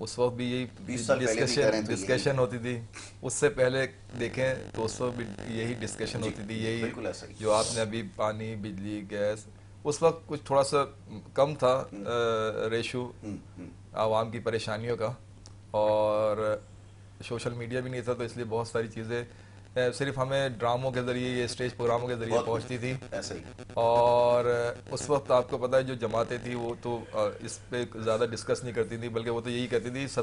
اس وقت بھی یہی 20 سال پہلے بھی کریں تو ڈسکشن ہوتی تھی. اس سے پہلے دیکھیں تو اس وقت بھی یہی ڈسکشن ہوتی تھی, یہی بالکل ایسا ہی. جو آپ نے ابھی پانی, بجلی, گیس, اس وقت کچھ تھوڑا سا کم تھا ریشو عوام کی پریشانیوں کا, اور سوشل میڈیا بھی نہیں تھا, تو اس لیے بہت ساری چیزیں صرف ہمیں ڈراموں کے ذریعے, یہ اسٹیج پروگراموں کے ذریعے پہنچتی تھی. ایسا ہی. اور اس وقت آپ کو پتہ ہے جو جماعتیں تھیں وہ تو اس پہ زیادہ ڈسکس نہیں کرتی تھی, بلکہ وہ تو یہی کہتی تھی سب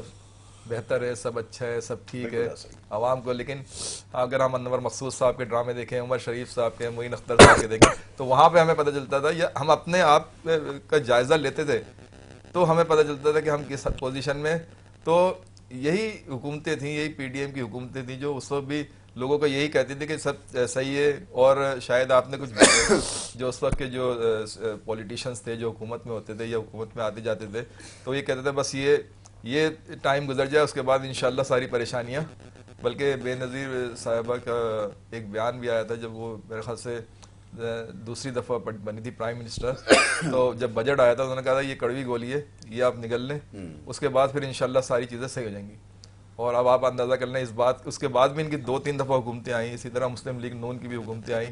بہتر ہے, سب اچھا ہے, سب ٹھیک ہے عوام کو. لیکن اگر ہم انور مقصود صاحب کے ڈرامے دیکھیں, عمر شریف صاحب کے, معین اختر صاحب کے دیکھیں, تو وہاں پہ ہمیں پتہ چلتا تھا, یا ہم اپنے آپ کا جائزہ لیتے تھے تو ہمیں پتہ چلتا تھا کہ ہم کس پوزیشن میں. تو یہی حکومتیں تھیں, یہی پی ڈی ایم کی حکومتیں تھیں جو اس وقت بھی لوگوں کو یہی کہتی تھی کہ سب صحیح ہے. اور شاید آپ نے کچھ جو اس وقت کے جو پولیٹیشینس تھے جو حکومت میں ہوتے تھے یا حکومت میں آتے جاتے تھے, تو یہ کہتے تھے بس یہ ٹائم گزر جائے, اس کے بعد انشاءاللہ ساری پریشانیاں. بلکہ بے نظیر صاحبہ کا ایک بیان بھی آیا تھا جب وہ میرے خیال سے دوسری دفعہ بنی تھی پرائم منسٹر, تو جب بجٹ آیا تھا انہوں نے کہا تھا یہ کڑوی گولی ہے, یہ آپ نگل لیں, اس کے بعد پھر انشاءاللہ ساری چیزیں صحیح ہو جائیں گی. اور اب آپ اندازہ کر لیں اس بات, اس کے بعد بھی ان کی 2-3 دفعہ حکومتیں آئیں, اسی طرح مسلم لیگ نون کی بھی حکومتیں آئیں,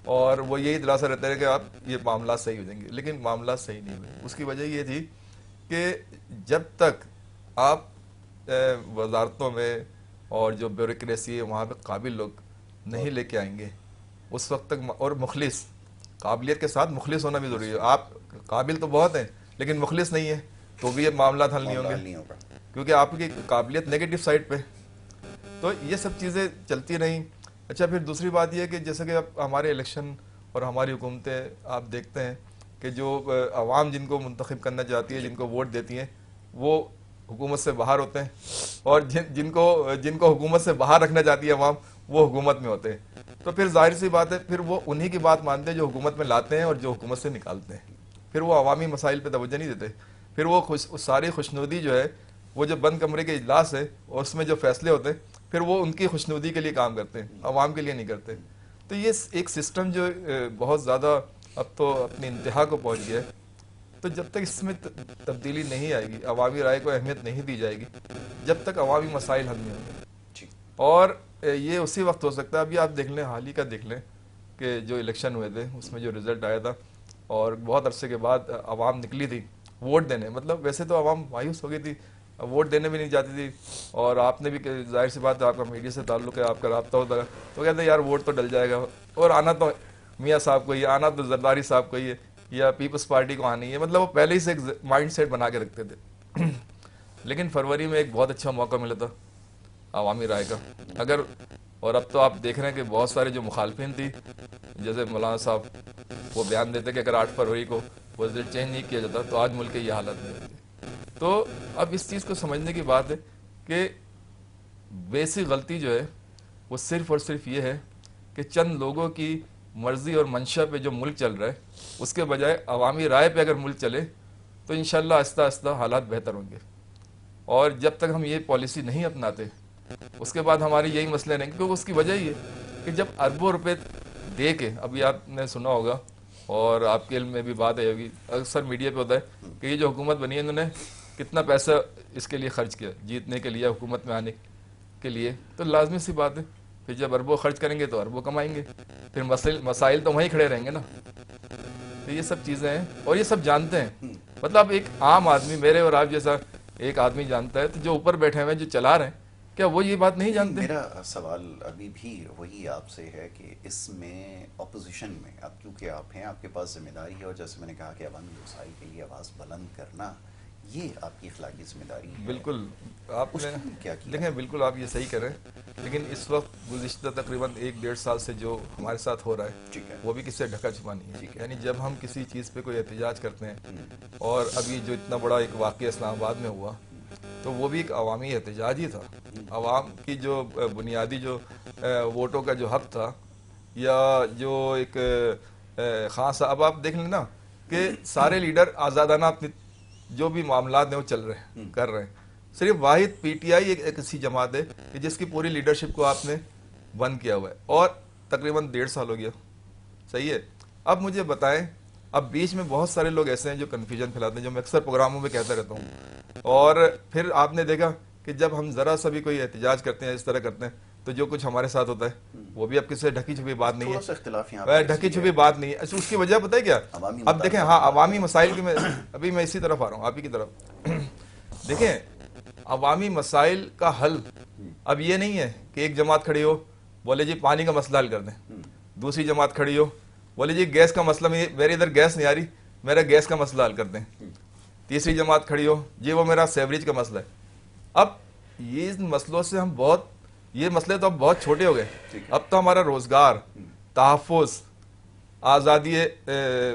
اور وہ یہی دلاسا رہتا ہے کہ آپ یہ معاملات صحیح ہو جائیں گے. لیکن معاملات صحیح نہیں ہوئے. اس کی وجہ یہ تھی کہ جب تک آپ وزارتوں میں اور جو بیوروکریسی ہے وہاں پہ قابل لوگ نہیں لے کے آئیں گے اس وقت تک, اور مخلص, قابلیت کے ساتھ مخلص ہونا بھی ضروری ہے. آپ قابل تو بہت ہیں لیکن مخلص نہیں ہے تو بھی یہ معاملات حل نہیں ہوں گے, کیونکہ آپ کی قابلیت نیگیٹو سائڈ پہ. تو یہ سب چیزیں چلتی رہیں. اچھا, پھر دوسری بات یہ ہے کہ جیسے کہ اب ہمارے الیکشن اور ہماری حکومتیں آپ دیکھتے ہیں کہ جو عوام جن کو منتخب کرنا چاہتی ہے, جن کو ووٹ دیتی ہیں, وہ حکومت سے باہر ہوتے ہیں, اور جن کو حکومت سے باہر رکھنا چاہتی ہے عوام, وہ حکومت میں ہوتے ہیں. تو پھر ظاہر سی بات ہے پھر وہ انہی کی بات مانتے ہیں جو حکومت میں لاتے ہیں اور جو حکومت سے نکالتے ہیں. پھر وہ عوامی مسائل پہ توجہ نہیں دیتے. پھر وہ ساری خوشنودی جو ہے, وہ جو بند کمرے کے اجلاس ہے اور اس میں جو فیصلے ہوتے ہیں, پھر وہ ان کی خوشنودی کے لیے کام کرتے ہیں, عوام کے لیے نہیں کرتے. تو یہ ایک سسٹم جو بہت زیادہ اب تو اپنی انتہا کو پہنچ گیا ہے. تو جب تک اس میں تبدیلی نہیں آئے گی, عوامی رائے کو اہمیت نہیں دی جائے گی, جب تک عوامی مسائل حل نہیں ہوں گے. اور یہ اسی وقت ہو سکتا ہے. ابھی آپ دیکھ لیں, حال ہی کا دیکھ لیں کہ جو الیکشن ہوئے تھے اس میں جو رزلٹ آیا تھا, اور بہت عرصے کے بعد عوام نکلی تھی ووٹ دینے. مطلب ویسے تو عوام مایوس ہو گئی تھی, ووٹ دینے بھی نہیں جاتی تھی, اور آپ نے بھی ظاہر سی بات ہے, آپ کا میڈیا سے تعلق ہے, آپ کا رابطہ ہوتا ہے, تو کہتے ہیں یار ووٹ تو ڈل جائے گا, اور آنا تو میاں صاحب کو ہی, آنا تو زرداری صاحب کو ہی ہے, یا پیپلز پارٹی کو آنی ہے. مطلب وہ پہلے ہی سے ایک مائنڈ سیٹ بنا کے رکھتے تھے. لیکن فروری میں ایک بہت اچھا موقع ملا تھا عوامی رائے کا. اگر, اور اب تو آپ دیکھ رہے ہیں کہ بہت سارے جو مخالفین تھی, جیسے مولانا صاحب, وہ بیان دیتے کہ اگر 8 فروری کو وزیر چینج نہیں کیا جاتا تو آج ملک کی یہ حالت نہیں ہوتی. تو اب اس چیز کو سمجھنے کی بات ہے کہ بیسک غلطی جو ہے وہ صرف اور صرف یہ ہے کہ چند لوگوں کی مرضی اور منشا پہ جو ملک چل رہا ہے, اس کے بجائے عوامی رائے پہ اگر ملک چلے تو انشاءاللہ آہستہ آہستہ حالات بہتر ہوں گے. اور جب تک ہم یہ پالیسی نہیں اپناتے, اس کے بعد ہماری یہی مسئلے رہیں گے. کیونکہ اس کی وجہ یہ کہ جب اربوں روپے دے کے, ابھی آپ نے سنا ہوگا اور آپ کے علم میں بھی بات آئی ہوگی, اکثر میڈیا پہ ہوتا ہے کہ یہ جو حکومت بنی ہے انہوں نے کتنا پیسہ اس کے لیے خرچ کیا جیتنے کے لیے, حکومت میں آنے کے لیے. تو لازمی سی بات ہے پھر جب اربوں خرچ کریں گے تو اربوں کمائیں گے, پھر مسائل تو وہیں کھڑے رہیں گے نا. تو یہ سب چیزیں ہیں, اور یہ سب جانتے ہیں. مطلب ایک عام آدمی, میرے اور آپ جیسا ایک آدمی جانتا ہے, تو جو اوپر بیٹھے ہوئے ہیں, جو چلا رہے ہیں, کیا وہ یہ بات نہیں جانتے؟ میرا سوال ابھی بھی وہی آپ سے ہے کہ اس میں اپوزیشن میں اب کیونکہ آپ ہیں, آپ کے پاس ذمہ داری ہے, اور جیسے میں نے کہا کہ عوامی مسائل کے لیے آواز بلند کرنا یہ آپ کی اخلاقی ذمہ داری ہے. بالکل آپ نے کیا کیا دیکھیں, بالکل آپ یہ صحیح کہہ رہے ہیں. لیکن اس وقت گزشتہ تقریباً 1-1.5 سال سے جو ہمارے ساتھ ہو رہا ہے وہ بھی کسی سے ڈھکا چھپا نہیں ہے. یعنی جب ہم کسی چیز پہ کوئی احتجاج کرتے ہیں, اور ابھی جو اتنا بڑا ایک واقعہ اسلام آباد میں ہوا, تو وہ بھی ایک عوامی احتجاج ہی تھا. عوام کی جو بنیادی جو ووٹوں کا جو حق تھا, یا جو ایک خاص, اب آپ دیکھ لیں نا کہ سارے لیڈر آزادانہ اپنی جو بھی معاملات ہیں وہ چل رہے ہیں, کر رہے ہیں. صرف واحد پی ٹی آئی ایک ایسی جماعت ہے کہ جس کی پوری لیڈرشپ کو آپ نے بند کیا ہوا ہے, اور تقریباً 1.5 سال ہو گیا. صحیح ہے. اب مجھے بتائیں, اب بیچ میں بہت سارے لوگ ایسے ہیں جو کنفیوژن پھیلاتے ہیں, جو میں اکثر پروگراموں میں کہتا رہتا ہوں اور پھر آپ نے دیکھا کہ جب ہم ذرا سا بھی کوئی احتجاج کرتے ہیں اس طرح کرتے ہیں تو جو کچھ ہمارے ساتھ ہوتا ہے وہ بھی اب کسی سے ڈھکی چھپی بات نہیں تھوڑا سا اختلاف یہاں ہے، پہ ڈھکی چھپی بات نہیں ہے. اس کی وجہ پتہ ہے کیا؟ عوامی اب دیکھیں ہاں عوامی مسائل کی میں ابھی میں اسی طرف آ رہا ہوں آپ ہی کی طرف. دیکھیں عوامی مسائل کا حل اب یہ نہیں ہے کہ ایک جماعت کھڑی ہو بولے جی پانی کا مسئلہ حل کر دیں، دوسری جماعت کھڑی ہو بولے جی گیس کا مسئلہ میرے ادھر گیس نہیں آ رہی میرا گیس کا مسئلہ حل کر دیں، تیسری جماعت کھڑی ہو جی وہ میرا سیوریج کا مسئلہ ہے. اب یہ مسئلوں سے ہم بہت یہ مسئلے تو اب بہت چھوٹے ہو گئے. اب تو ہمارا روزگار، تحفظ، آزادی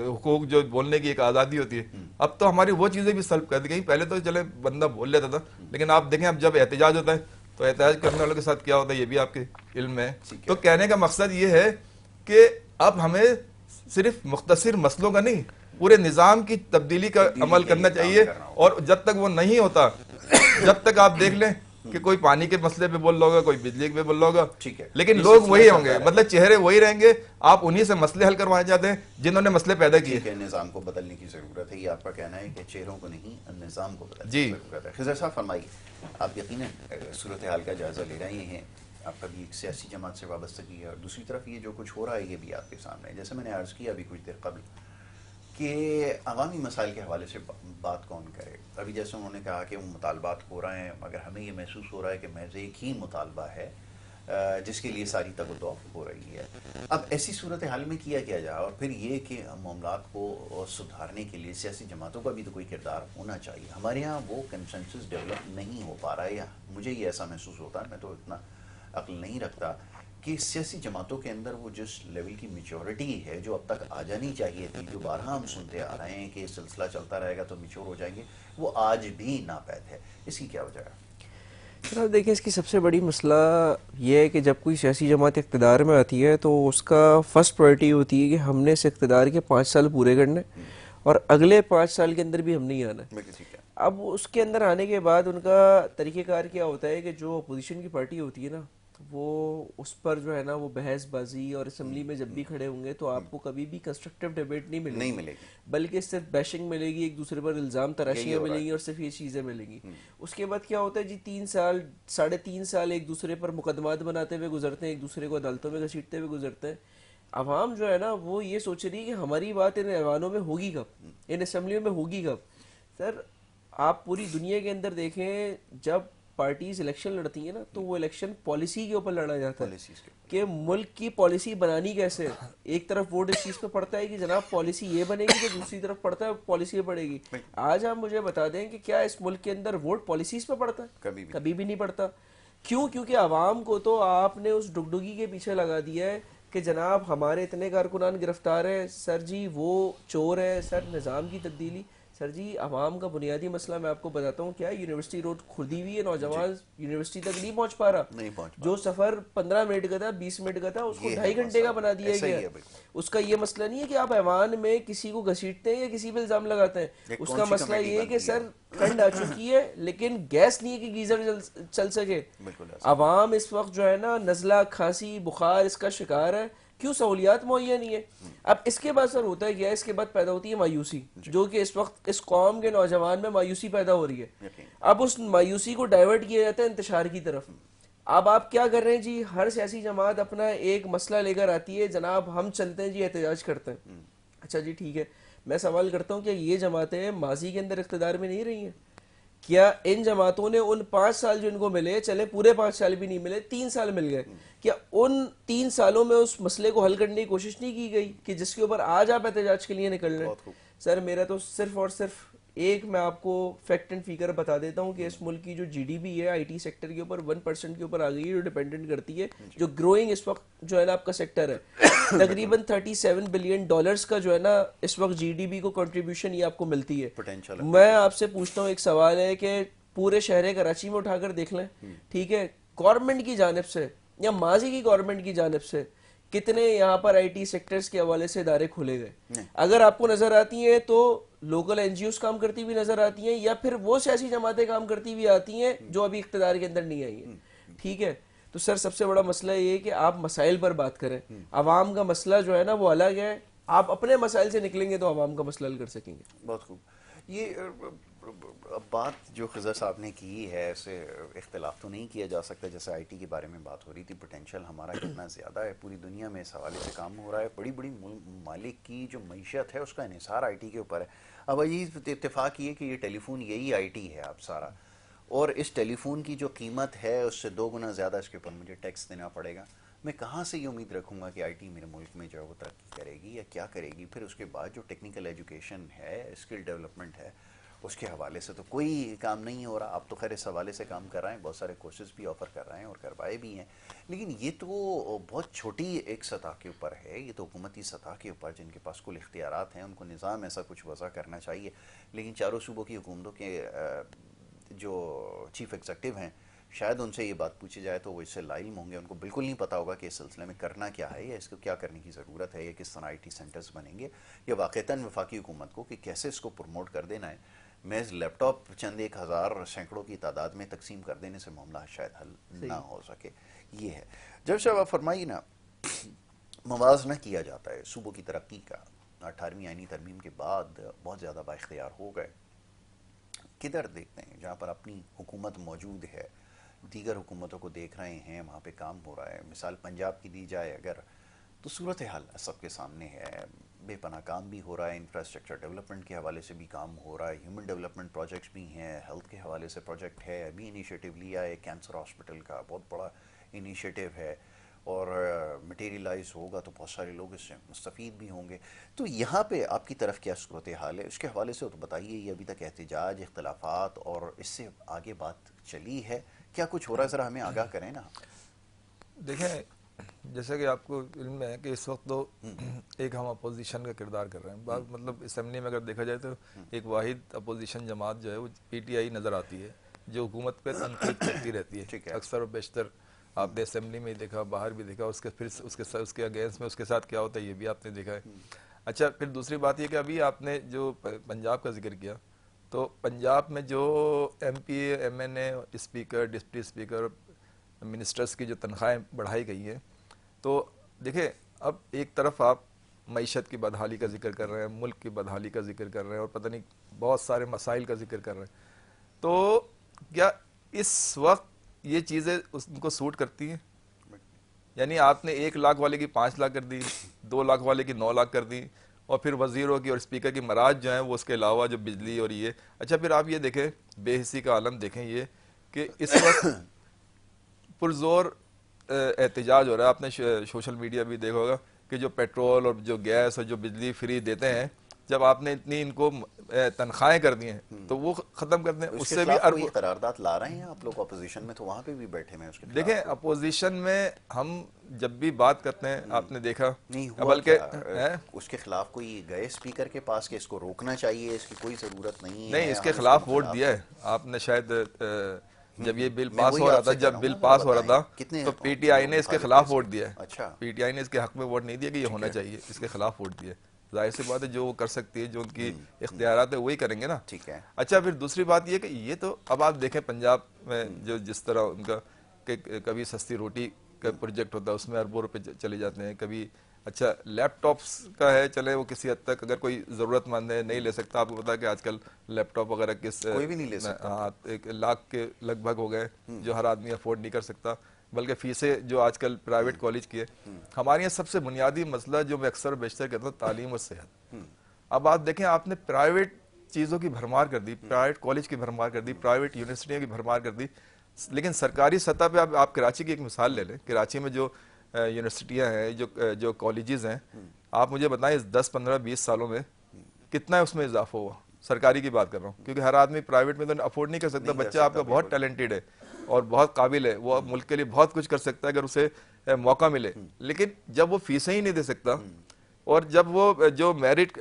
حقوق جو بولنے کی ایک آزادی ہوتی ہے، اب تو ہماری وہ چیزیں بھی سلب کر دی گئی. پہلے تو چلے بندہ بول لیتا تھا لیکن آپ دیکھیں اب جب احتجاج ہوتا ہے تو احتجاج کرنے والوں کے ساتھ کیا ہوتا ہے یہ بھی آپ کے علم میں ہے. تو کہنے کا مقصد یہ ہے کہ اب ہمیں صرف مختصر مسئلوں کا نہیں پورے نظام کی تبدیلی کا عمل کرنا چاہیے. اور جب تک وہ نہیں ہوتا جب تک آپ دیکھ لیں کہ کوئی پانی کے مسئلے پہ بول رہا ہوگا کوئی بجلی پہ بول رہا ہوگا لیکن لوگ وہی ہوں گے، مطلب چہرے وہی رہیں گے. آپ انہی سے مسئلے حل کروائے جاتے ہیں جنہوں نے مسئلے پیدا کیے. نظام کو بدلنے کی ضرورت ہے، یہ آپ کا کہنا ہے کہ چہروں کو نہیں نظام کو بدلنے کی ضرورت ہے. خضر صاحب فرمائیے، آپ یقیناً صورتحال کا جائزہ لے رہے ہیں، آپ کا بھی ایک سیاسی جماعت سے وابستگی ہے اور دوسری طرف یہ جو کچھ ہو رہا ہے یہ بھی آپ کے سامنے ہے. جیسے میں نے عرض کیا ابھی کچھ دیر قبل کہ عوامی مسائل کے حوالے سے بات کون کرے. ابھی جیسے انہوں نے کہا کہ وہ مطالبات ہو رہے ہیں مگر ہمیں یہ محسوس ہو رہا ہے کہ محض ایک ہی مطالبہ ہے جس کے لیے ساری تگ و دو ہو رہی ہے. اب ایسی صورتحال میں کیا جائے اور پھر یہ کہ معاملات کو سدھارنے کے لیے سیاسی جماعتوں کا بھی تو کوئی کردار ہونا چاہیے. ہمارے ہاں وہ کنسنسس ڈیولپ نہیں ہو پا رہا ہے، یا مجھے یہ ایسا محسوس ہوتا ہے، میں تو اتنا عقل نہیں رکھتا کہ سیاسی جماعتوں کے اندر وہ جس لیول کی میچورٹی ہے جو اب تک آ جانی چاہیے تھی، جو بارہا ہم سنتے آ رہے ہیں کہ سلسلہ چلتا رہے گا تو میچور ہو جائیں گے، وہ آج بھی ناپید ہے. اس کی کیا وجہ ہے؟ جناب دیکھیں اس کی سب سے بڑی مسئلہ یہ ہے کہ جب کوئی سیاسی جماعت اقتدار میں آتی ہے تو اس کا فرسٹ پرائرٹی ہوتی ہے کہ ہم نے اس اقتدار کے 5 سال پورے کرنے اور اگلے 5 سال کے اندر بھی ہم نہیں آنا ہے. اب اس کے اندر آنے کے بعد ان کا طریقہ کار کیا ہوتا ہے کہ جو اپوزیشن کی پارٹی ہوتی ہے نا وہ اس پر جو ہے نا وہ بحث بازی، اور اسمبلی میں جب بھی کھڑے ہوں گے تو آپ کو کبھی بھی کنسٹرکٹیو ڈیبیٹ نہیں ملے گی بلکہ صرف بیشنگ ملے گی، ایک دوسرے پر الزام تراشیاں ملیں گی اور صرف یہ چیزیں ملیں گی. اس کے بعد کیا ہوتا ہے جی 3 سال 3.5 سال ایک دوسرے پر مقدمات بناتے ہوئے گزرتے ہیں، ایک دوسرے کو عدالتوں میں گھسیٹتے ہوئے گزرتے ہیں. عوام جو ہے نا وہ یہ سوچ رہی ہے کہ ہماری بات ان ایوانوں میں ہوگی کب، ان اسمبلیوں میں ہوگی کب. سر آپ پوری دنیا کے اندر دیکھیں جب پارٹیز الیکشن لڑتی ہیں نا تو وہ الیکشن پالیسی کے اوپر لڑا جاتا ہے کہ ملک کی پالیسی بنانی کیسے. ایک طرف ووٹ اس چیز پہ پڑتا ہے کہ جناب پالیسی یہ بنے گی، تو دوسری طرف پڑتا ہے پالیسی یہ پڑے گی. آج آپ مجھے بتا دیں کہ کیا اس ملک کے اندر ووٹ پالیسیز پہ پڑتا ہے؟ کبھی بھی نہیں پڑتا. کیوں؟ کیونکہ عوام کو تو آپ نے اس ڈگڈگی کے پیچھے لگا دیا ہے کہ جناب ہمارے اتنے کارکنان گرفتار ہیں، سر جی وہ چور ہے، سر نظام کی تبدیلی. سر جی عوام کا بنیادی مسئلہ میں آپ کو بتاتا ہوں کیا، یونیورسٹی روڈ کھردی ہوئی ہے، نوجوان یونیورسٹی تک نہیں پہنچ پا رہا. جو سفر 15 منٹ کا تھا 20 منٹ کا تھا اس کو 2.5 گھنٹے کا بنا دیا گیا. اس کا یہ مسئلہ نہیں ہے کہ آپ ایوان میں کسی کو گھسیٹتے ہیں یا کسی پہ الزام لگاتے ہیں، اس کا مسئلہ یہ ہے کہ سر ٹھنڈ آ چکی ہے لیکن گیس نہیں ہے کہ گیزر چل سکے. عوام اس وقت جو ہے نا نزلہ، کھانسی، بخار اس کا شکار ہے. کیوں؟ سہولیات مہیا نہیں ہے. اب اس کے بعد سر ہوتا ہے کیا، اس کے بعد پیدا ہوتی ہے مایوسی، جو کہ اس وقت اس قوم کے نوجوان میں مایوسی پیدا ہو رہی ہے. اب اس مایوسی کو ڈائیورٹ کیا جاتا ہے انتشار کی طرف. اب آپ کیا کر رہے ہیں جی، ہر سیاسی جماعت اپنا ایک مسئلہ لے کر آتی ہے، جناب ہم چلتے ہیں جی احتجاج کرتے ہیں. اچھا جی ٹھیک ہے، میں سوال کرتا ہوں کہ یہ جماعتیں ماضی کے اندر اقتدار میں نہیں رہی ہیں؟ کیا ان جماعتوں نے ان 5 سال جو ان کو ملے، چلے پورے 5 سال بھی نہیں ملے، 3 سال مل گئے، کیا ان 3 سالوں میں اس مسئلے کو حل کرنے کی کوشش نہیں کی گئی کہ جس کے اوپر آج آپ احتجاج کے لیے نکل رہے ہیں؟ سر میرا تو صرف اور صرف ایک میں آپ کو فیکٹ اینڈ فیگر بتا دیتا ہوں کہ اس ملک کی جو جی ڈی پی ہے آئی ٹی سیکٹر کے اوپر 1% کے اوپر آ گئی ہے، جو ڈیپینڈنٹ کرتی ہے، جو گروئنگ اس وقت جو ہے نا آپ کا سیکٹر ہے. تقریباً $37 بلین کا جو ہے نا اس وقت جی ڈی پی کو کنٹریبیوشن یہ آپ کو ملتی ہے. میں آپ سے پوچھتا ہوں، ایک سوال ہے کہ پورے شہر کراچی میں اٹھا کر دیکھ لیں، ٹھیک ہے، گورنمنٹ کی جانب سے یا ماضی کی گورنمنٹ کی جانب سے کتنے یہاں پر آئی ٹی سیکٹرز کے حوالے سے ادارے کھولے گئے؟ اگر آپ کو نظر آتی ہیں تو لوکل این جی اوز کام کرتی ہوئی نظر آتی ہیں، یا پھر وہ سیاسی جماعتیں کام کرتی ہوئی آتی ہیں جو ابھی اقتدار کے اندر نہیں آئی ہیں. ٹھیک ہے، تو سر سب سے بڑا مسئلہ یہ ہے کہ آپ مسائل پر بات کریں. عوام کا مسئلہ جو ہے نا وہ الگ ہے، آپ اپنے مسائل سے نکلیں گے تو عوام کا مسئلہ حل کر سکیں گے. بہت خوب. یہ اب بات جو خضر صاحب نے کی ہے اسے اختلاف تو نہیں کیا جا سکتا. جیسے آئی ٹی کے بارے میں بات ہو رہی تھی, پوٹینشیل ہمارا کتنا زیادہ ہے, پوری دنیا میں اس حوالے سے کام ہو رہا ہے. بڑی بڑی ممالک کی جو معیشت ہے اس کا انحصار آئی ٹی کے اوپر ہے. اب یہ اتفاق یہ کہ یہ ٹیلی فون یہی آئی ٹی ہے اب سارا, اور اس ٹیلی فون کی جو قیمت ہے اس سے 2 گنا زیادہ اس کے اوپر مجھے ٹیکس دینا پڑے گا. میں کہاں سے یہ امید رکھوں گا کہ آئی ٹی میرے ملک میں جو ہے وہ ترقی کرے گی یا کیا کرے گی؟ پھر اس کے بعد جو ٹیکنیکل ایجوکیشن ہے, اسکل ڈیولپمنٹ ہے, اس کے حوالے سے تو کوئی کام نہیں ہو رہا. آپ تو خیر اس حوالے سے کام کر رہے ہیں, بہت سارے کورسز بھی آفر کر رہے ہیں اور کروائے بھی ہیں, لیکن یہ تو بہت چھوٹی ایک سطح کے اوپر ہے. یہ تو حکومتی سطح کے اوپر جن کے پاس کل اختیارات ہیں ان کو نظام ایسا کچھ وضع کرنا چاہیے. لیکن چاروں صوبوں کی حکومتوں کے جو چیف ایگزیکٹو ہیں, شاید ان سے یہ بات پوچھی جائے تو وہ اس سے لا علم ہوں گے. ان کو بالکل نہیں پتہ ہوگا کہ اس سلسلے میں کرنا کیا ہے یا اس کو کیا کرنے کی ضرورت ہے, یا کس طرح آئی ٹی سینٹرز بنیں گے, یا واقعتاً وفاقی حکومت کو کہ کیسے اس کو پروموٹ کر دینا ہے. محض لیپ ٹاپ چند 1000 سینکڑوں کی تعداد میں تقسیم کر دینے سے معاملہ شاید حل نہ ہو سکے. یہ ہے. جب صاحب آپ فرمائیے نا, موازنہ کیا جاتا ہے صوبوں کی ترقی کا. 18ویں آئینی ترمیم کے بعد بہت زیادہ بااختیار ہو گئے. کدھر دیکھتے ہیں جہاں پر اپنی حکومت موجود ہے, دیگر حکومتوں کو دیکھ رہے ہیں, وہاں پہ کام ہو رہا ہے. مثال پنجاب کی دی جائے اگر, تو صورتحال سب کے سامنے ہے. بے پناہ کام بھی ہو رہا ہے, انفراسٹرکچر ڈیولپمنٹ کے حوالے سے بھی کام ہو رہا ہے, ہیومن ڈیولپمنٹ پروجیکٹس بھی ہیں, ہیلتھ کے حوالے سے پروجیکٹ ہے. ابھی انیشیٹو لیا ہے کینسر ہاسپٹل کا, بہت بڑا انیشیٹو ہے, اور مٹیریلائز ہوگا تو بہت سارے لوگ اس سے مستفید بھی ہوں گے. تو یہاں پہ آپ کی طرف کیا صورتحال ہے اس کے حوالے سے تو بتائیے. یہ ابھی تک احتجاج, اختلافات, اور اس سے آگے بات چلی ہے, کیا کچھ ہو رہا ہے؟ ذرا ہمیں آگاہ کریں نا. دیکھیں, جیسا کہ آپ کو علم میں ہے کہ اس وقت تو ایک ہم اپوزیشن کا کردار کر رہے ہیں. مطلب اسمبلی میں اگر دیکھا جائے تو ایک واحد اپوزیشن جماعت جو ہے وہ پی ٹی آئی نظر آتی ہے, جو حکومت پہ تنقید کرتی رہتی ہے اکثر و بیشتر. آپ نے اسمبلی میں دیکھا, باہر بھی دیکھا, پھر اس کے اگینسٹ میں اس کے ساتھ کیا ہوتا ہے یہ بھی آپ نے دیکھا ہے. اچھا, پھر دوسری بات یہ کہ ابھی آپ نے جو پنجاب کا ذکر کیا, تو پنجاب میں جو ایم پی اے, ایم این اے, اسپیکر, ڈپٹی اسپیکر, منسٹرز کی جو تنخواہیں بڑھائی گئی ہیں, تو دیکھیں اب ایک طرف آپ معیشت کی بدحالی کا ذکر کر رہے ہیں, ملک کی بدحالی کا ذکر کر رہے ہیں, اور پتہ نہیں بہت سارے مسائل کا ذکر کر رہے ہیں. تو کیا اس وقت یہ چیزیں ان کو سوٹ کرتی ہیں؟ یعنی آپ نے 1 لاکھ والے کی 5 لاکھ کر دی, 2 لاکھ والے کی 9 لاکھ کر دی, اور پھر وزیروں کی اور اسپیکر کی مراج جو ہیں وہ اس کے علاوہ جو بجلی اور یہ. اچھا, پھر آپ یہ دیکھیں, بے حسی کا عالم دیکھیں یہ کہ اس وقت پرزور احتجاج ہو رہا ہے. آپ نے سوشل میڈیا بھی دیکھا ہوگا کہ جو پیٹرول اور جو گیس اور جو بجلی فری دیتے ہیں, جب آپ نے اتنی ان کو تنخواہیں کر دی ہیں تو وہ ختم کر دیں. اس سے بھی کوئی قرارداد لا رہے ہیں آپ لوگ اپوزیشن میں, تو وہاں پہ بھی بیٹھے ہیں اس کے. دیکھیں, اپوزیشن میں ہم جب بھی بات کرتے ہیں, آپ نے دیکھا نہیں بلکہ اس کے خلاف کوئی گئے اسپیکر کے پاس کہ اس کو روکنا چاہیے, اس کی کوئی ضرورت نہیں ہے؟ نہیں, اس کے خلاف ووٹ دیا ہے آپ نے شاید. جب یہ بل پاس ہو رہا تھا, تو پی ٹی آئی نے اس کے خلاف ووٹ دیا ہے. پی ٹی آئی نے اس کے حق میں ووٹ نہیں دیا کہ یہ ہونا چاہیے, اس کے خلاف ووٹ دیا. ظاہر سی بات ہے جو وہ کر سکتی ہے, جو ان کی اختیارات ہے وہی کریں گے نا. ٹھیک ہے. اچھا, پھر دوسری بات یہ کہ یہ تو اب آپ دیکھیں پنجاب میں جو جس طرح ان کا کہ کبھی سستی روٹی کا پروجیکٹ ہوتا ہے, اس میں اربوں روپے چلے جاتے ہیں. کبھی اچھا لیپ ٹاپس کا ہے, چلے وہ کسی حد تک اگر کوئی ضرورت مند ہے نہیں لے سکتا. آپ کو پتا ہے کہ آج کل لیپ ٹاپ وغیرہ کوئی بھی نہیں لے سکتا. 1 لاکھ کے لگ بھگ ہو گئے, جو ہر آدمی افورڈ نہیں کر سکتا. بلکہ فیسیں جو آج کل پرائیویٹ کالج کی ہے. ہمارے یہاں سب سے بنیادی مسئلہ جو میں اکثر بیشتر کہتا ہوں, تعلیم اور صحت. اب آپ دیکھیں, آپ نے پرائیویٹ چیزوں کی بھرمار کر دی, پرائیویٹ کالج کی بھرمار کر دی, پرائیویٹ یونیورسٹیوں کی بھرمار کر دی, لیکن سرکاری سطح پہ آپ کراچی کی ایک مثال لے لیں. کراچی میں جو یونیورسٹیاں ہیں, جو کالجز ہیں, آپ مجھے بتائیں اس 10 15 20 سالوں میں کتنا اس میں اضافہ ہوا. سرکاری کی بات کر رہا ہوں, کیونکہ ہر آدمی پرائیویٹ میں تو افورڈ نہیں کر سکتا. بچہ آپ کا بہت ٹیلنٹڈ ہے اور بہت قابل ہے, وہ ملک کے لیے بہت کچھ کر سکتا ہے اگر اسے موقع ملے, لیکن جب وہ فیسیں ہی نہیں دے سکتا, اور جب وہ جو میرٹ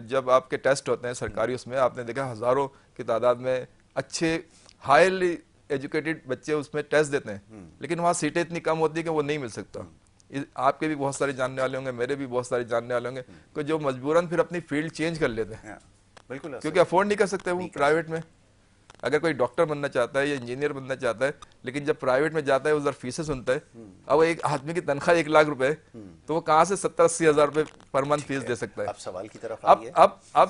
جب آپ کے ٹیسٹ ہوتے ہیں سرکاری, اس میں آپ نے دیکھا ہزاروں کی تعداد میں اچھے ہائیلی ایجوکیٹڈ بچے اس میں ٹیسٹ دیتے ہیں, لیکن وہاں سیٹیں اتنی کم ہوتی ہیں کہ وہ نہیں مل سکتا. آپ کے بھی بہت سارے جاننے والے ہوں گے, میرے بھی بہت سارے جاننے والے ہوں گے, کہ جو مجبوراً پھر اپنی فیلڈ چینج کر لیتے ہیں, کیونکہ افورڈ نہیں کر سکتے وہ پرائیویٹ میں. اگر کوئی ڈاکٹر بننا چاہتا ہے یا انجینئر بننا چاہتا ہے, لیکن جب پرائیویٹ میں جاتا ہے وہ ذرا فیسیں سنتا ہے, اب ایک آدمی کی تنخواہ 1 لاکھ روپے, تو وہ کہاں سے 70-80 ہزار روپے پر منتھ فیس دے سکتا ہے. اب سوال کی طرف آئیے. اب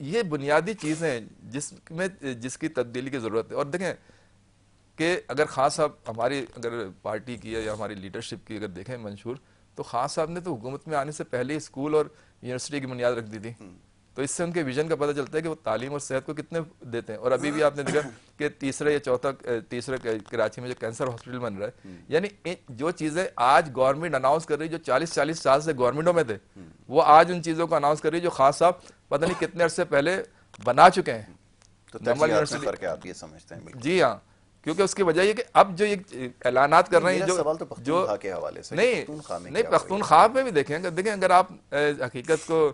یہ بنیادی چیزیں ہیں جس کی تبدیلی کی ضرورت ہے. اور دیکھیں کہ اگر خان صاحب ہماری اگر پارٹی کی یا ہماری لیڈرشپ کی اگر دیکھیں منشور, تو خان صاحب نے تو حکومت میں آنے سے پہلے اسکول اور یونیورسٹی کی بنیاد رکھ دی تھی. تو اس سے ان کے ویژن کا پتہ چلتا ہے کہ وہ تعلیم اور صحت کو کتنے دیتے ہیں. اور ابھی بھی آپ نے دیکھا کہ تیسرا کراچی میں جو کینسر ہاسپٹل بن رہا ہے, یعنی جو چیزیں آج گورنمنٹ اناؤنس کر رہی جو 40 سال سے گورنمنٹوں میں تھے, وہ آج ان چیزوں کو اناؤنس کر رہی جو خان صاحب پتہ نہیں کتنے عرصے پہلے بنا چکے ہیں. تو ترجیحات میں فرق ہے, آپ یہ سمجھتے ہیں؟ جی ہاں, کیونکہ اس کی وجہ یہ کہ اب جو یہ اعلانات کر رہے ہیں, جو سوال تو پختونخوا کے حوالے سے نہیں پختونخوا میں بھی دیکھیں اگر آپ حقیقت کو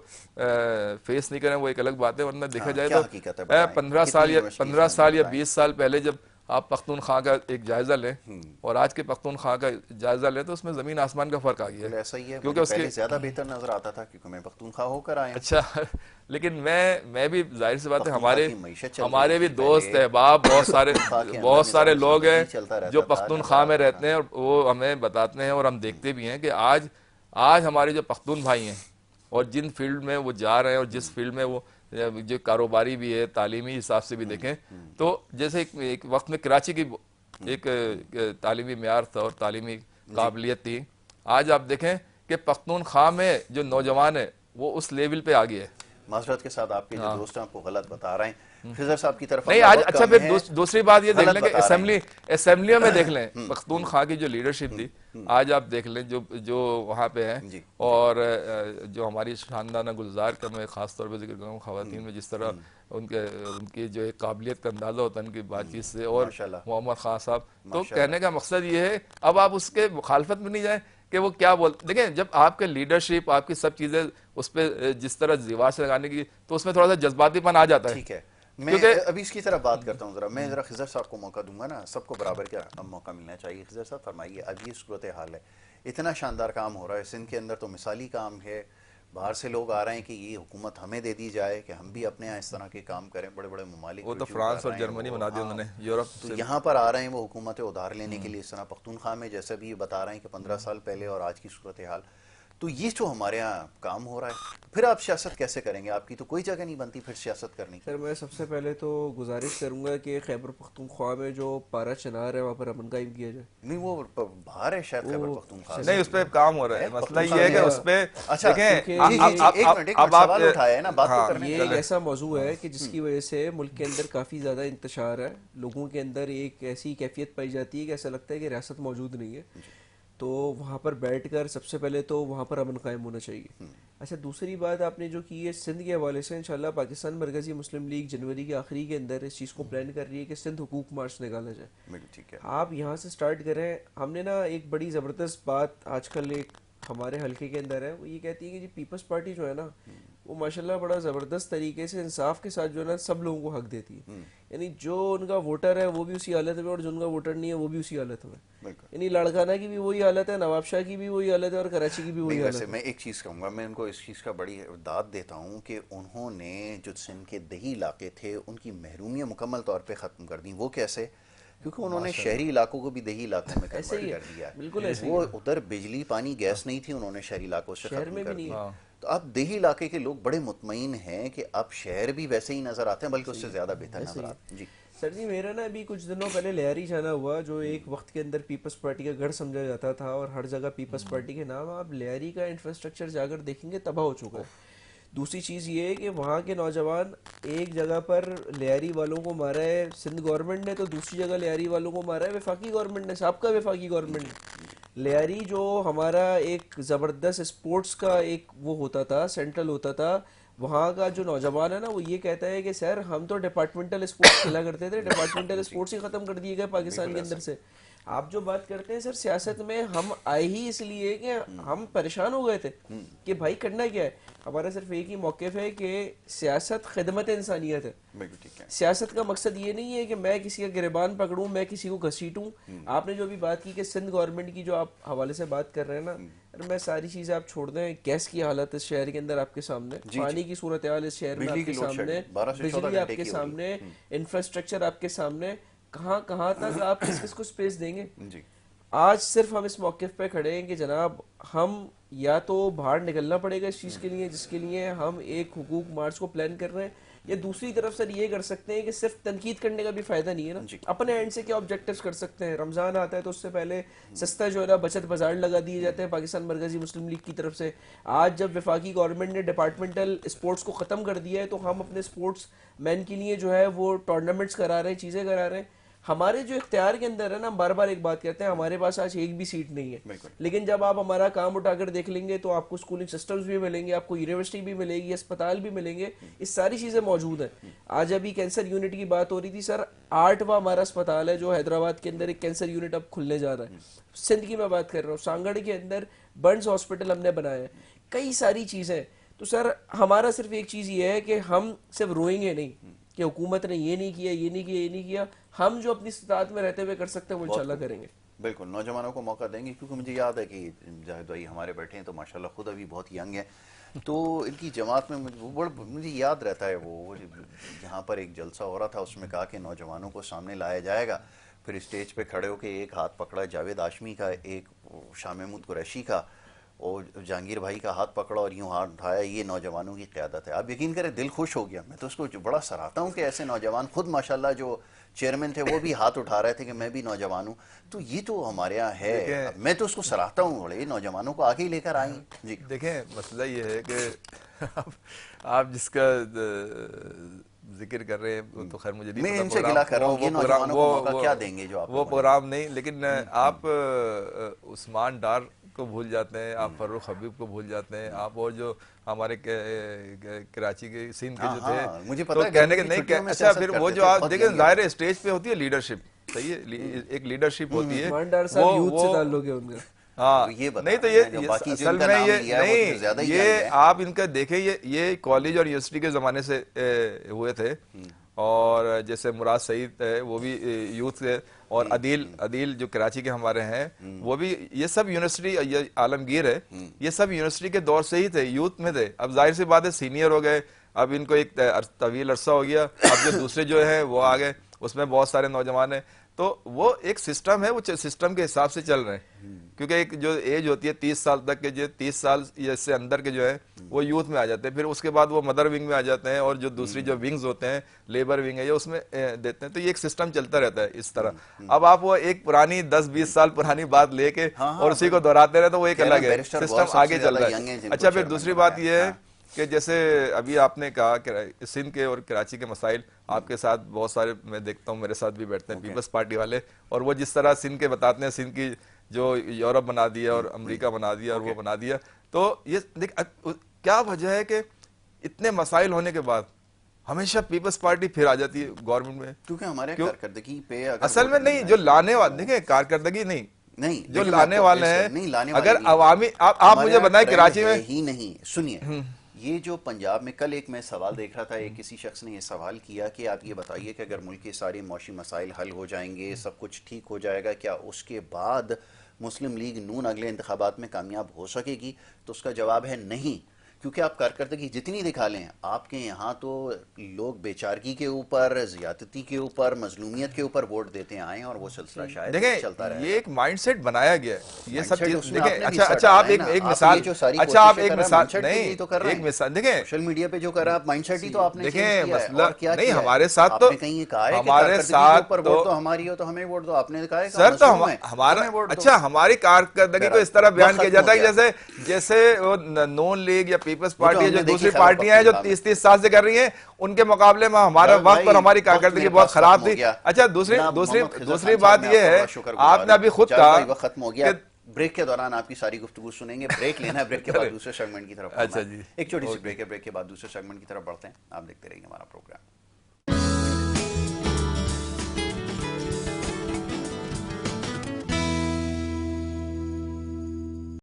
فیس نہیں کریں وہ ایک الگ بات ہے, ورنہ دیکھا جائے تو 15 سال یا 20 سال پہلے جب آپ پختونخوا کا ایک جائزہ لیں اور آج کے پختونخوا کا جائزہ لیں تو اس میں زمین آسمان کا فرق آ گیا ہے. ایسا ہی ہے, کیونکہ اس کے زیادہ بہتر نظر آتا تھا کیونکہ میں پختونخوا ہو کر آیا. اچھا, لیکن میں بھی ظاہر سی بات ہے ہمارے بھی دوست احباب بہت سارے لوگ ہیں جو پختونخوا میں رہتے ہیں, اور وہ ہمیں بتاتے ہیں اور ہم دیکھتے بھی ہیں کہ آج ہمارے جو پختون بھائی ہیں اور جن فیلڈ میں وہ جا رہے ہیں اور جس فیلڈ میں وہ جو کاروباری بھی ہے, تعلیمی حساب سے بھی دیکھیں تو جیسے ایک وقت میں کراچی کی ایک تعلیمی معیار تھا اور تعلیمی قابلیت تھی, آج آپ دیکھیں کہ پختونخوا میں جو نوجوان ہے وہ اس لیول پہ آ گیا ہے. معذرت کے ساتھ آپ کے جو دوست ہیں آپ کو غلط بتا رہے ہیں. خضر صاحب کی طرف نہیں آج اچھا پھر دوسری بات یہ دیکھ لیں کہ اسمبلیوں میں دیکھ لیں پختونخوا کی جو لیڈرشپ تھی, آج آپ دیکھ لیں جو وہاں پہ ہیں, اور جو ہماری خاندانہ گلزار کا میں خاص طور پہ ذکر کروں ہوں, خواتین میں جس طرح ان کی جو ایک قابلیت کا اندازہ ہوتا ہے ان کی بات چیت سے, اور محمد خان صاحب, تو کہنے کا مقصد یہ ہے اب آپ اس کے مخالفت میں نہیں جائیں کہ وہ کیا بولتے. دیکھیں جب آپ کے لیڈرشپ آپ کی سب چیزیں اس پہ جس طرح زیور سے لگانے کی, تو اس میں تھوڑا سا جذباتی پن آ جاتا ہے. ٹھیک ہے, میں ابھی اس کی طرف بات کرتا ہوں ذرا. میں ذرا خضر صاحب کو موقع دوں گا نا, سب کو برابر کا موقع ملنا چاہیے. خضر صاحب فرمائیے, اب یہ صورتحال ہے, اتنا شاندار کام ہو رہا ہے سندھ کے اندر, تو مثالی کام ہے, باہر سے لوگ آ رہے ہیں کہ یہ حکومت ہمیں دے دی جائے کہ ہم بھی اپنے یہاں اس طرح کے کام کریں. بڑے بڑے ممالک, وہ تو فرانس اور جرمنی بنا دیا انہوں نے, یورپ تو یہاں پر آ رہے ہیں وہ حکومتیں ادھار لینے کے لیے اس طرح. پختونخوا میں جیسے بھی بتا رہے ہیں کہ 15 سال پہلے اور آج کی صورتحال, تو یہ جو ہمارے یہاں کام ہو رہا ہے, پھر آپ سیاست کیسے کریں گے؟ آپ کی تو کوئی جگہ نہیں بنتی پھر سیاست کرنے کی. سر میں سب سے پہلے تو گزارش کروں گا کہ خیبر پختونخوا میں جو پارا چنار ہے وہاں پر امن قائم کیا جائے. نہیں وہ باہر ہے شاید خیبر پختونخوا, نہیں اس پہ کام ہو رہا ہے. مسئلہ یہ ہے کہ اس پہ اب آپ اٹھایا ہے نا بات تو کرنے. یہ ایک ایسا موضوع ہے کہ جس کی وجہ سے ملک کے اندر کافی زیادہ انتشار ہے, لوگوں کے اندر ایک ایسی کیفیت پائی جاتی ہے کہ ایسا لگتا ہے کہ ریاست موجود نہیں ہے. تو وہاں پر بیٹھ کر سب سے پہلے تو وہاں پر امن قائم ہونا چاہیے. اچھا دوسری بات آپ نے جو کی ہے سندھ کے حوالے سے, انشاءاللہ پاکستان مرکزی مسلم لیگ جنوری کے آخری کے اندر اس چیز کو پلان کر رہی ہے کہ سندھ حقوق مارچ نکالا جائے. ٹھیک ہے, آپ یہاں سے سٹارٹ کریں. ہم نے نا ایک بڑی زبردست بات آج کل ایک ہمارے حلقے کے اندر ہے, وہ یہ کہتی ہے کہ جی پیپلز پارٹی جو ہے نا وہ ماشاءاللہ بڑا زبردست طریقے سے انصاف کے ساتھ جو ہے نا سب لوگوں کو حق دیتی ہے. یعنی جو ان کا ووٹر ہے وہ بھی اسی حالت میں, اور جو ان کا ووٹر نہیں ہے وہ بھی اسی حالت میں. یعنی لاڑکانہ کی بھی وہی حالت ہے, نواب شاہ کی بھی وہی حالت ہے, اور کراچی کی بھی وہی حالت ہے. میں ایک چیز کہوں گا, میں ان کو اس چیز کا بڑی داد دیتا ہوں کہ انہوں نے جو سندھ کے دیہی علاقے تھے ان کی محرومیاں مکمل طور پہ ختم کر دیں. وہ کیسے؟ کیونکہ انہوں نے شہری علاقوں کو بھی دیہی علاقوں میں کنورٹ کر دیا. بالکل ایسے ہی. وہ ادھر بجلی پانی گیس نہیں تھی, انہوں نے شہری علاقوں سے ختم کر دیا. تو اب دیہی علاقے کے لوگ بڑے مطمئن ہیں کہ اب شہر بھی ویسے ہی نظر آتے ہیں, بلکہ اس سے زیادہ بہتر نظر آتے ہیں. جی سر جی, میرا نا ابھی کچھ دنوں پہلے لیاری جانا ہوا, جو ایک وقت کے اندر پیپلز پارٹی کا گڑھ سمجھا جاتا تھا اور ہر جگہ پیپلز پارٹی کے نام. آپ لیاری کا انفراسٹرکچر جا کر دیکھیں گے تباہ ہو چکا ہے. دوسری چیز یہ ہے کہ وہاں کے نوجوان ایک جگہ پر لیاری والوں کو مارا ہے سندھ گورنمنٹ نے, تو دوسری جگہ لیاری والوں کو مارا ہے وفاقی گورنمنٹ نے, سابقہ وفاقی گورنمنٹ نے. لیاری جو ہمارا ایک زبردست اسپورٹس کا ایک وہ ہوتا تھا, سینٹرل ہوتا تھا, وہاں کا جو نوجوان ہے نا وہ یہ کہتا ہے کہ سر ہم تو ڈپارٹمنٹل اسپورٹس کھیلا کرتے تھے, ڈپارٹمنٹل اسپورٹس ہی ختم کر دیے گئے پاکستان کے اندر سے. آپ جو بات کرتے ہیں سر سیاست میں ہم آئے ہی اس لیے کہ ہم پریشان ہو گئے تھے کہ بھائی کرنا کیا ہے. ہمارا صرف ایک ہی موقف ہے کہ سیاست خدمت انسانیت ہے. سیاست کا مقصد یہ نہیں ہے کہ میں کسی کا گریبان پکڑوں, میں کسی کو گھسیٹوں. آپ نے جو بھی بات کی کہ سندھ گورنمنٹ کی جو آپ حوالے سے بات کر رہے ہیں نا, میں ساری چیزیں آپ چھوڑ دیں. گیس کی حالت اس شہر کے اندر آپ کے سامنے, پانی کی صورتحال اس شہر میں آپ کے سامنے, بجلی آپ کے سامنے, انفراسٹرکچر آپ کے سامنے, کہاں کہاں تک آپ کس کس کو سپیس دیں گے. آج صرف ہم اس موقف پہ کھڑے ہیں کہ جناب ہم یا تو باہر نکلنا پڑے گا اس چیز کے لیے جس کے لیے ہم ایک حقوق مارچ کو پلان کر رہے ہیں, یا دوسری طرف سر یہ کر سکتے ہیں کہ صرف تنقید کرنے کا بھی فائدہ نہیں ہے نا. اپنے اینڈ سے کیا آبجیکٹیوز کر سکتے ہیں. رمضان آتا ہے تو اس سے پہلے سستا جو ہے نا بچت بازار لگا دیے جاتے ہیں پاکستان مرکزی مسلم لیگ کی طرف سے. آج جب وفاقی گورنمنٹ نے ڈپارٹمنٹل اسپورٹس کو ختم کر دیا ہے تو ہم اپنے اسپورٹس مین کے لیے جو ہے وہ ٹورنامنٹس کرا رہے ہیں, چیزیں کرا رہے ہیں. ہمارے جو اختیار کے اندر ہے نا, ہم بار بار ایک بات کہتے ہیں ہمارے پاس آج ایک بھی سیٹ نہیں ہے, لیکن جب آپ ہمارا کام اٹھا کر دیکھ لیں گے تو آپ کو اسکولنگ سسٹمز بھی ملیں گے, آپ کو یونیورسٹی بھی ملے گی, اسپتال بھی ملیں گے, یہ ساری چیزیں موجود ہیں. آج ابھی کینسر یونٹ کی بات ہو رہی تھی سر, 8واں ہمارا اسپتال ہے جو حیدرآباد کے اندر ایک کینسر یونٹ اب کھلنے جا رہا ہے. سندھ کی میں بات کر رہا ہوں, سانگڑ کے اندر برنز ہاسپٹل ہم نے بنایا ہے, کئی ساری چیزیں. تو سر ہمارا صرف ایک چیز یہ ہے کہ ہم صرف روئیں گے نہیں کہ حکومت نے یہ نہیں کیا, یہ نہیں کیا, یہ نہیں کیا. ہم جو اپنی استطاعت میں رہتے ہوئے کر سکتے ہیں وہ انشاءاللہ کریں گے. بالکل نوجوانوں کو موقع دیں گے, کیونکہ مجھے یاد ہے کہ جاہد بھائی ہمارے بیٹھے ہیں تو ماشاءاللہ خود ابھی بہت ینگ ہیں, تو ان کی جماعت میں مجھے یاد رہتا ہے وہ یہاں پر ایک جلسہ ہو رہا تھا, اس میں کہا کہ نوجوانوں کو سامنے لایا جائے گا, پھر اسٹیج پہ کھڑے ہو کے ایک ہاتھ پکڑا جاوید ہاشمی کا, ایک شاہ محمود قریشی کا, اور جہانگیر بھائی کا ہاتھ پکڑا اور یوں ہاتھ اٹھایا, یہ نوجوانوں کی قیادت ہے. آپ یقین کریں دل خوش ہو گیا. میں تو اس کو بڑا سراہتا ہوں کہ ایسے نوجوان, خود ماشاءاللہ جو چیئرمین تھے وہ بھی ہاتھ اٹھا رہے تھے کہ میں بھی نوجوان ہوں. تو یہ تو ہمارے یہاں ہے, میں تو اس کو سراہتا ہوں, بڑے نوجوانوں کو آگے ہی لے کر آئیں. جی دیکھیں مسئلہ یہ ہے کہ آپ جس کا ذکر کر رہے ہیں تو خیر مجھے نہیں پتا, میں ان سے گلہ کر رہا ہوں, یہ نوجوانوں کو موقع کیا دیں گے جو آپ وہ پروگرام نہیں, لیکن آپ عثمان ڈار کو بھول جاتے ہیں, آپ فروخ حبیب کو بھول جاتے ہیں, آپ اور جو ہمارے کراچی کے سندھ کے جو تھے, تو کہنے کے نہیں. اچھا پھر وہ جو آپ دیکھیں ظاہر اسٹیج پہ ہوتی ہے لیڈرشپ, صحیح ہے, ایک لیڈرشپ ہوتی ہے, ہاں نہیں تو یہ اصل میں یہ نہیں, یہ آپ ان کا دیکھیں, یہ کالج اور یونیورسٹی کے زمانے سے ہوئے تھے. اور جیسے مراد سعید ہے وہ بھی یوتھ ہے, اور عدیل جو کراچی کے ہمارے ہیں وہ بھی, یہ سب یونیورسٹی, عالمگیر ہے, یہ سب یونیورسٹی کے دور سے ہی تھے, یوتھ میں تھے. اب ظاہر سی بات ہے سینئر ہو گئے, اب ان کو ایک طویل عرصہ ہو گیا, اب جو دوسرے جو ہیں وہ آ گئے, اس میں بہت سارے نوجوان ہیں. تو وہ ایک سسٹم ہے, وہ سسٹم کے حساب سے چل رہے ہیں, کیونکہ ایک جو ایج ہوتی ہے 30 سال تک کے, جو 30 سال یا اس سے اندر کے جو ہیں وہ یوتھ میں آ جاتے ہیں, پھر اس کے بعد وہ مدر ونگ میں آ جاتے ہیں, اور جو دوسری جو ونگز ہوتے ہیں لیبر ونگ ہے یہ اس میں دیتے ہیں. تو یہ ایک سسٹم چلتا رہتا ہے اس طرح. اب آپ وہ ایک پرانی 10-20 سال پرانی بات لے کے اور اسی کو دہراتے رہے تو وہ ایک الگ ہے, سسٹم آگے چل رہا ہے. اچھا پھر دوسری بات یہ ہے کہ جیسے ابھی آپ نے کہا کہ سندھ کے اور کراچی کے مسائل, آپ کے ساتھ بہت سارے میں دیکھتا ہوں, میرے ساتھ بھی بیٹھتے ہیں پیپلز پارٹی والے, اور وہ جس طرح سندھ کے بتاتے ہیں, سندھ کی جو یورپ بنا دیا اور امریکہ بنا دیا اور وہ بنا دیا, تو یہ دیکھ کیا وجہ ہے کہ اتنے مسائل ہونے کے بعد ہمیشہ پیپلز پارٹی پھر آ جاتی ہے گورنمنٹ میں, کیونکہ ہمارے کارکردگی پہ اصل میں نہیں, جو لانے والے دیکھیں کارکردگی نہیں, جو لانے والے ہیں, اگر عوامی آپ مجھے بتائیں کراچی میں ہی نہیں, سنیے یہ جو پنجاب میں, کل ایک میں سوال دیکھ رہا تھا, ایک کسی شخص نے یہ سوال کیا کہ آپ یہ بتائیے کہ اگر ملک کے سارے معاشی مسائل حل ہو جائیں گے, سب کچھ ٹھیک ہو جائے گا, کیا اس کے بعد مسلم لیگ نون اگلے انتخابات میں کامیاب ہو سکے گی؟ تو اس کا جواب ہے نہیں, کیونکہ آپ کارکردگی جتنی دکھا لیں, آپ کے یہاں تو لوگ بیچارگی کے اوپر, زیادتی کے اوپر, مظلومیت کے اوپر ووٹ دیتے آئیں, اور وہ سلسلہ شاید چلتا رہے. یہ ایک مائنڈ سیٹ بنایا گیا ہے, یہ سب چیز دیکھیں. اچھا آپ ایک مثال, اچھا آپ ایک مثال نہیں, ایک مثال دیکھیں, سوشل میڈیا پہ جو کر رہا ہے مائنڈ سیٹ ہی تو آپ نے دیکھیں مسئلہ نہیں, ہمارے ساتھ تو کہیں کہا ہے ہمارے ساتھ تو ہماری ہو تو ہمیں ووٹ دو, آپ نے کہا ہے سر تو ہمارا, اچھا ہماری کارکردگی کو اس طرح بیان کیا جاتا ہے جیسے وہ نون لیگ یا پیپلز پارٹی جو دوسری پارٹیاں ہیں جو 30 سال سے کر رہی ہیں, ان کے مقابلے میں ہمارا وقت پر ہماری کارکردگی بہت خراب تھی. اچھا دوسری بات یہ ہے, آپ نے ابھی خود کہا ختم ہو گیا, بریک کے دوران آپ کی ساری گفتگو سنیں گے, بریک لینا ہے, بریک کے بعد دوسرے سیگمنٹ کی طرف. اچھا جی, ایک چھوٹی سی بریک ہے, بریک کے بعد دوسرے سیگمنٹ کی طرف بڑھتے ہیں, آپ دیکھتے رہیے ہمارا پروگرام.